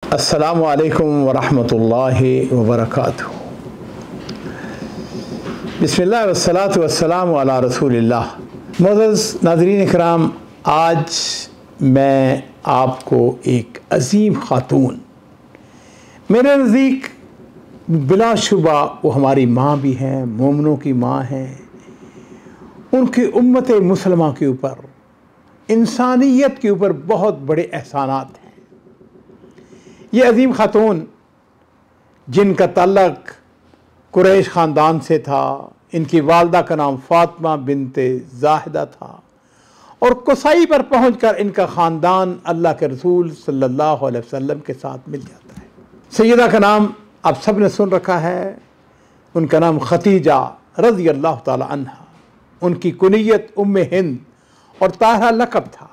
अस्सलामु अलैकुम वरहमतुल्लाहि वबरकातुहू। बिस्मिल्लाह वस्सलातु वस्सलामु अला रसूलिल्लाह। मुअज़्ज़ज़ नाज़रीन इकराम, आज मैं आपको एक अज़ीम ख़ातून, मेरे नज़दीक बिलाशुबा वो हमारी माँ भी हैं, मोमिनों की माँ हैं, उनकी उम्मत मुसलमा के ऊपर, इंसानियत के ऊपर बहुत बड़े एहसानात हैं। ये अज़ीम ख़ातून जिनका ताल्लुक़ कुरैश ख़ानदान से था, इनकी वालदा का नाम फ़ातिमा बिनते ज़ाहिदा था और कुसाई पर पहुंचकर इनका ख़ानदान अल्लाह के रसूल सल्लल्लाहु अलैहि वसल्लम के साथ मिल जाता है। सैयदा का नाम आप सब ने सुन रखा है, उनका नाम खतीजा रज़ी अल्लाह ताला अन्हा, उनकी कुनियत उम्मे हिंद और ताहरा लक़ब था।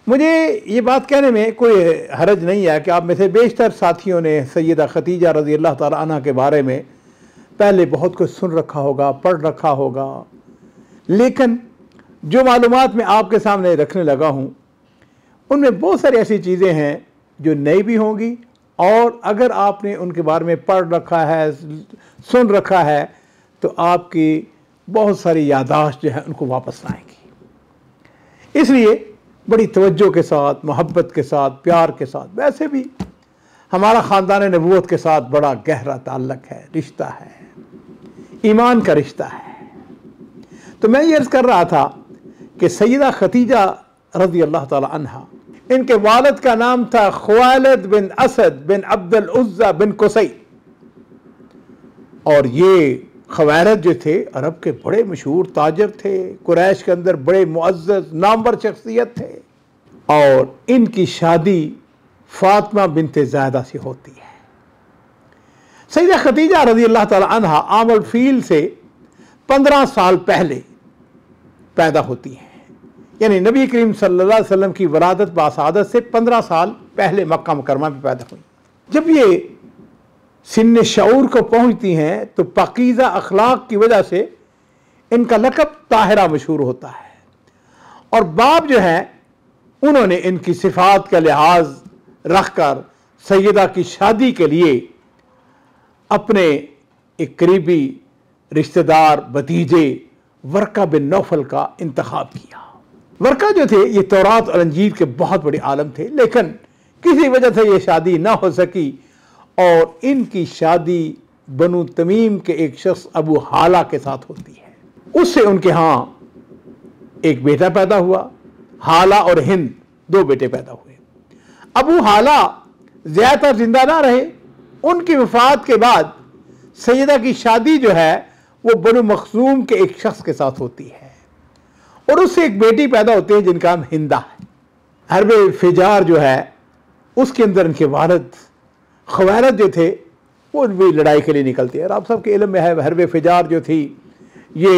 मुझे ये बात कहने में कोई हरज नहीं है कि आप में से बेशतर साथियों ने सैयदा खतीजा रज़ी अल्लाह ताला अन्हा के बारे में पहले बहुत कुछ सुन रखा होगा, पढ़ रखा होगा, लेकिन जो मालूमात मैं आपके सामने रखने लगा हूँ उनमें बहुत सारी ऐसी चीज़ें हैं जो नई भी होंगी, और अगर आपने उनके बारे में पढ़ रखा है, सुन रखा है, तो आपकी बहुत सारी यादाश्त जो है उनको वापस आएंगी। इसलिए बड़ी तवज्जो के साथ, मोहब्बत के साथ, प्यार के साथ, वैसे भी हमारा ख़ानदान नबूवत के साथ बड़ा गहरा ताल्लुक़ है, रिश्ता है, ईमान का रिश्ता है। तो मैं ये अर्ज़ कर रहा था कि सैयदा खतीजा रज़ी अल्लाह ताला अन्हा, इनके वालिद का नाम था खुवाइलिद बिन असद बिन अब्दुल उज़्ज़ा बिन कुसै, और ये खवाइलिद जो थे अरब के बड़े मशहूर ताजर थे, कुरैश के अंदर बड़े मुअज़्ज़ज़ नामवर शख्सियत थे, और इनकी शादी फ़ातिमा बिनते ज़ाहिदा से होती है। सैयदा खतीजा रज़ी अल्लाह ताला अन्हा आमल फ़ील से 15 साल पहले पैदा होती हैं, यानी नबी करीम सल्लल्लाहु अलैहि वसल्लम की वलादत बासादत से 15 साल पहले मक्का मुकरमा में पैदा हुई। जब ये सिन्न शऊर को पहुंचती हैं तो पाकीज़ा अखलाक की वजह से इनका लक़ब ताहिरा मशहूर होता है, और बाप जो है उन्होंने इनकी सिफ़ात का लिहाज रखकर सैयदा की शादी के लिए अपने एक करीबी रिश्तेदार भतीजे वर्का बिन नौफल का इंतखाब किया। वर्का जो थे ये तौरात और इंजील के बहुत बड़े आलम थे, लेकिन किसी वजह से ये शादी ना हो सकी और इनकी शादी बनु तमीम के एक शख्स अबू हाला के साथ होती है। उससे उनके यहाँ एक बेटा पैदा हुआ, हाला और हिंद, 2 बेटे पैदा हुए। अबू हाला ज़्यादा जिंदा ना रहे, उनकी वफ़ात के बाद सैयदा की शादी जो है वो बनु मखजूम के एक शख्स के साथ होती है, और उससे एक बेटी पैदा होती है जिनका नाम हिंदा है। हरब फिजार जो है उसके अंदर इनके वालिद खवाइलिद जो थे वो भी लड़ाई के लिए निकलते हैं। आप सबके इल्म में है हरब फिजार जो थी ये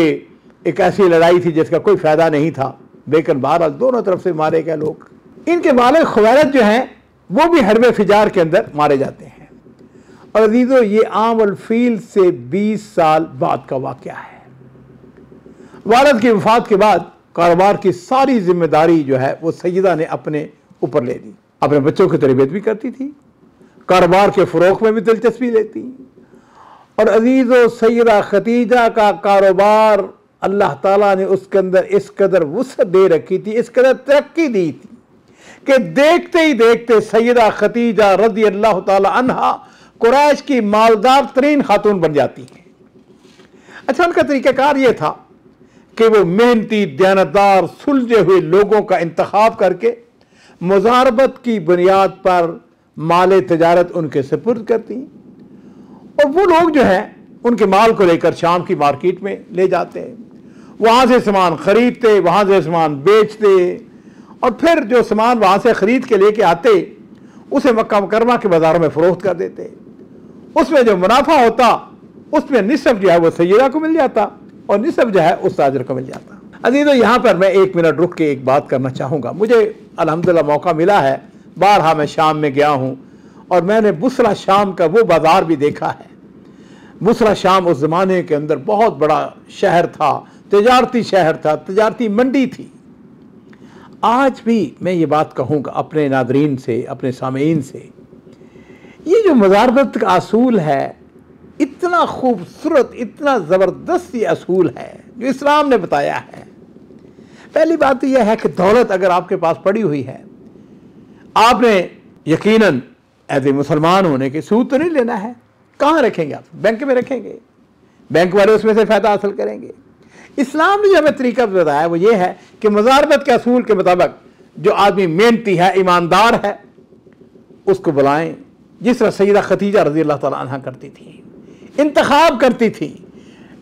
एक ऐसी लड़ाई थी जिसका कोई फ़ायदा नहीं था, लेकिन बहरहाल दोनों तरफ से मारे गए लोग। इनके वालिद खवाइलिद जो हैं वो भी हरब फिजार के अंदर मारे जाते हैं। और अज़ीज़ों, ये आमल फ़ील से 20 साल बाद का वाक़या है। वालिद की वफ़ात के बाद कारोबार की सारी जिम्मेदारी जो है वो सैयदा ने अपने ऊपर ले ली। अपने बच्चों की तरबियत भी करती थी, कारोबार के फ़रोग़ में भी दिलचस्पी लेती। और अज़ीज़ों, सैयदा खतीजा का कारोबार अल्लाह ताला ने उसके अंदर इस कदर वुसअत दे रखी थी, इस कदर तरक्की दी थी कि देखते ही देखते सैयदा खतीजा रज़ी अल्लाह ताला अन्हा कुरैश की मालदार तरीन खातून बन जाती हैं। अच्छा, उनका तरीक़ाकार ये था कि वो मेहनती, दयानतदार, सुलझे हुए लोगों का इंतखाब करके मुज़ारबत की बुनियाद पर माल तजारत उनके सुपुर्द करती, और वो लोग जो हैं उनके माल को लेकर शाम की मार्केट में ले जाते, वहाँ से सामान ख़रीदते, वहाँ से सामान बेचते, और फिर जो सामान वहाँ से ख़रीद के लेके आते उसे मक्का मुकरमा के बाज़ारों में फ़रोख्त कर देते। उसमें जो मुनाफा होता उसमें निस्फ़ जो है वो सैयदा को मिल जाता और निस्फ़ जो है उस ताजर को मिल जाता। अज़ीज़ों, यहाँ पर मैं 1 मिनट रुक के एक बात करना चाहूँगा। मुझे अल्हम्दुलिल्लाह मौका मिला है, बारहा मैं शाम में गया हूँ और मैंने बुसरा शाम का वो बाज़ार भी देखा है। बुसरा शाम उस ज़माने के अंदर बहुत बड़ा शहर था, तजारती शहर था, तजारती मंडी थी। आज भी मैं ये बात कहूँगा अपने नादरीन से, अपने सामीन से ये जो मज़ारबत का असूल है इतना खूबसूरत, इतना ज़बरदस्त ये असूल है जो इस्लाम ने बताया है। पहली बात तो यह है कि दौलत अगर आपके पास पड़ी हुई है, आपने यकीनन एज ए मुसलमान होने के सूद तो नहीं लेना है। कहाँ रखेंगे आप? बैंक में रखेंगे, बैंक वाले उसमें से फ़ायदा हासिल करेंगे। इस्लाम ने जो हमें तरीका बताया वो ये है कि मज़ारबत के असूल के मुताबिक जो आदमी मेहनती है, ईमानदार है, उसको बुलाएं, जिस तरह सैयदा खदीजा रज़ी अल्लाह ताला अन्हा करती थी, इंतखाब करती थी।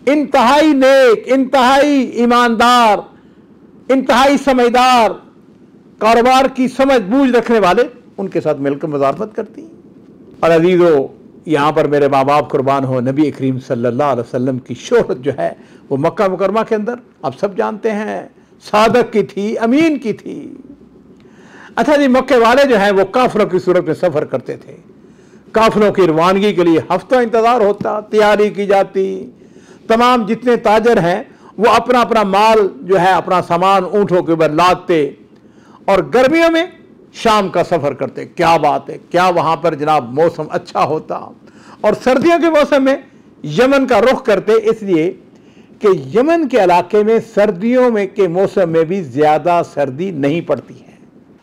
इंतहाई नेक, इंतहाई ईमानदार, इंतहाई समझदार, कारोबार की समझ बूझ रखने वाले उनके साथ मिलकर मज़ारबत करती। और अजीज़ो, यहाँ पर मेरे माँ बाप कुर्बान हो, नबी करीम सल्लल्लाहु अलैहि वसल्लम की शोहरत जो है वो मक्का मुकरमा के अंदर आप सब जानते हैं सादक की थी, अमीन की थी। अच्छा जी, मक्के वाले जो हैं वो काफिलों की सूरत में सफ़र करते थे। काफिलों की रवानगी के लिए हफ्तों इंतज़ार होता, तैयारी की जाती। तमाम जितने ताजर हैं वो अपना अपना माल जो है, अपना सामान ऊँटों के ऊपर लादते और गर्मियों में शाम का सफ़र करते। क्या बात है, क्या वहाँ पर जनाब मौसम अच्छा होता। और सर्दियों के मौसम में यमन का रुख करते, इसलिए कि यमन के इलाके में सर्दियों में के मौसम में भी ज़्यादा सर्दी नहीं पड़ती है।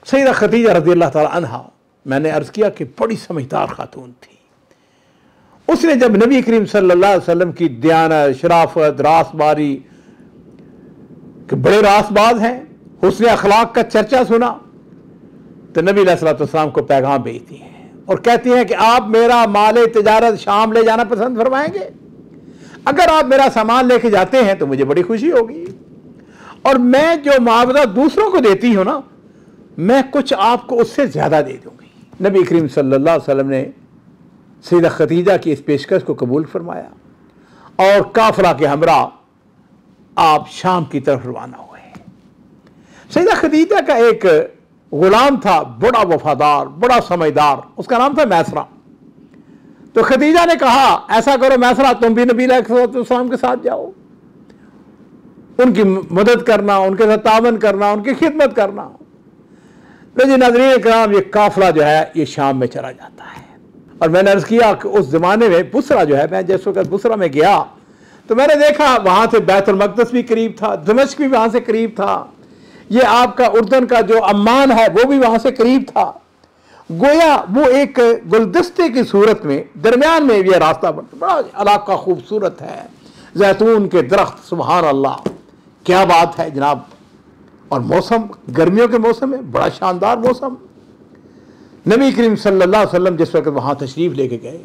सैयदा खदीजा रज़ी अल्लाह ताला अन्हा, मैंने अर्ज़ किया कि बड़ी समझदार खातून थी। उसने जब नबी करीम सल्लल्लाहु अलैहि वसल्लम की दयानत, शराफत, रासबारी के बड़े रासबाज हैं, हुस्न अखलाक का चर्चा सुना तो नबी अलैहिस्सलातु वस्सलाम को पैगाम भेजती हैं और कहती हैं कि आप मेरा माल तिजारत शाम ले जाना पसंद फरमाएंगे? अगर आप मेरा सामान लेके जाते हैं तो मुझे बड़ी खुशी होगी, और मैं जो मुआवजा दूसरों को देती हूँ ना, मैं कुछ आपको उससे ज़्यादा दे दूँगी। नबी करीम सल्लल्लाहु अलैहि वसल्लम ने सैयदा खदीजा की इस पेशकश को कबूल फरमाया और काफिला के हमरा आप शाम की तरफ रवाना हुए। सैयदा खदीजा का एक गुलाम था, बड़ा वफादार, बड़ा समझदार, उसका नाम था मैसरा। तो खदीजा ने कहा, ऐसा करो मैसरा, तुम भी नबी अलैहिस्सलाम के साथ जाओ, उनकी मदद करना, उनके साथ तावन करना, उनकी खिदमत करना। तो जी नाज़रीन इकराम, ये काफिला जो है ये शाम में चला जाता है। और मैंने अर्ज़ किया कि उस ज़माने में बुसरा जो है, मैं जिस वक्त बुसरा में गया तो मैंने देखा वहाँ से बैतुल मक़दस भी करीब था, दमिश्क भी वहाँ से करीब था, ये आपका उर्दन का जो अम्मान है वो भी वहाँ से करीब था। गोया वो एक गुलदस्ते की सूरत में दरमियान में ये रास्ता बनता, बड़ा इलाका खूबसूरत है, जैतून के दरख्त, सुबहान अल्लाह, क्या बात है जनाब। और मौसम गर्मियों के मौसम में बड़ा शानदार मौसम। नबी करीम सल्लल्लाहु अलैहि वसल्लम जिस वक्त वहाँ तशरीफ़ लेके गए,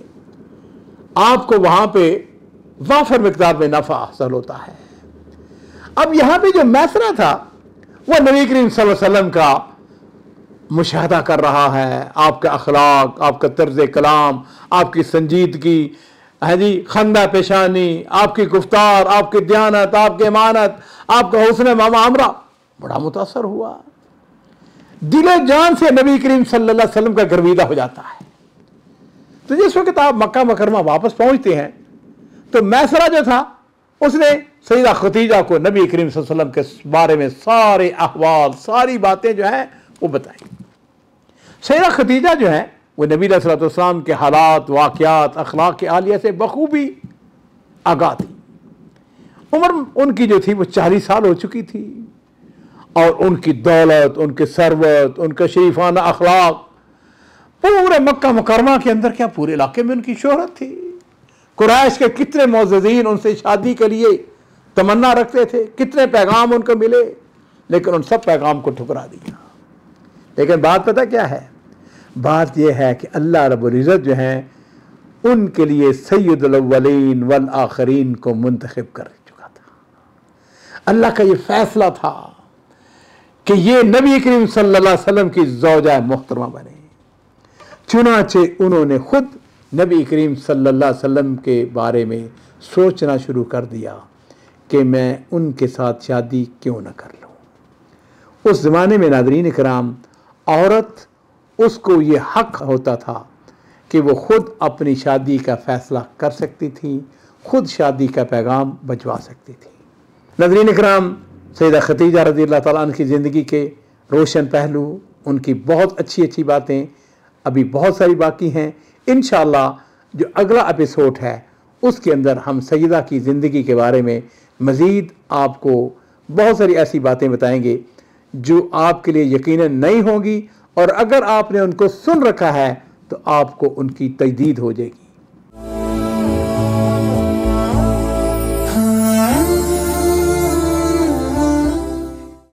आपको वहाँ पे वाफर मिकदार में नफ़ा हासिल होता है। अब यहाँ पे जो मैसरा था वह नबी करीम सल्लल्लाहु अलैहि वसल्लम का मुशाहदा कर रहा है, आपका अखलाक, आपका तर्ज कलाम, आपकी संजीदगी है जी, खंदा पेशानी, आपकी गुफ्तार, आपकी दयानत, आपकी इमानत, आपका हुस्न मामला, बड़ा मुतासर हुआ। दिलो जान से नबी करीम सल्लल्लाहु अलैहि वसल्लम का गर्विदा हो जाता है। तो जिस वक्त आप मक्का मुकरमा वापस पहुंचते हैं तो मैसरा जो था उसने सैयदा खदीजा को नबी करीम सल्लल्लाहु अलैहि वसल्लम के बारे में सारे अहवाल, सारी बातें जो हैं वो बताई। सैयदा खदीजा जो है वो नबी अलैहि वसल्लम के हालात, वाक़यात, अखलाक के आलिया से बखूबी आगाह थी। उम्र उनकी जो थी वो 40 साल हो चुकी थी और उनकी दौलत, उनके सरवत, उनका शरीफाना अखलाक पूरे मक्का मुकरमा के अंदर, क्या पूरे इलाके में उनकी शोहरत थी। कुरैश के कितने मोअज़्ज़ज़ीन उनसे शादी के लिए तमन्ना रखते थे, कितने पैगाम उनको मिले, लेकिन उन सब पैगाम को ठुकरा दिया। लेकिन बात पता क्या है? बात यह है कि अल्लाह रब्बुल इज़्ज़त जो है उनके लिए सय्यदुल अव्वलीन वल आखिरीन को मुंतखब कर चुका था। अल्लाह का ये फैसला था कि ये नबी करीम सल्लल्लाहु अलैहि वसल्लम की ज़ौजा मोहतरमा बने। चुनाचे उन्होंने खुद नबी करीम सल्लल्लाहु अलैहि वसल्लम के बारे में सोचना शुरू कर दिया कि मैं उनके साथ शादी क्यों न कर लूँ। उस ज़माने में नाज़रीन कराम, औरत उसको ये हक होता था कि वो ख़ुद अपनी शादी का फ़ैसला कर सकती थी, ख़ुद शादी का पैगाम भिजवा सकती थी। नाज़रीन कराम, सैयदा खदीजा रज़ी अल्लाह ताला अन्हा की ज़िंदगी के रोशन पहलू, उनकी बहुत अच्छी अच्छी बातें अभी बहुत सारी बाकी हैं। इंशाअल्लाह जो अगला एपिसोड है उसके अंदर हम सैयदा की ज़िंदगी के बारे में मज़ीद आपको बहुत सारी ऐसी बातें बताएंगे जो आपके लिए यकीनन नई होंगी, और अगर आपने उनको सुन रखा है तो आपको उनकी तजदीद हो जाएगी।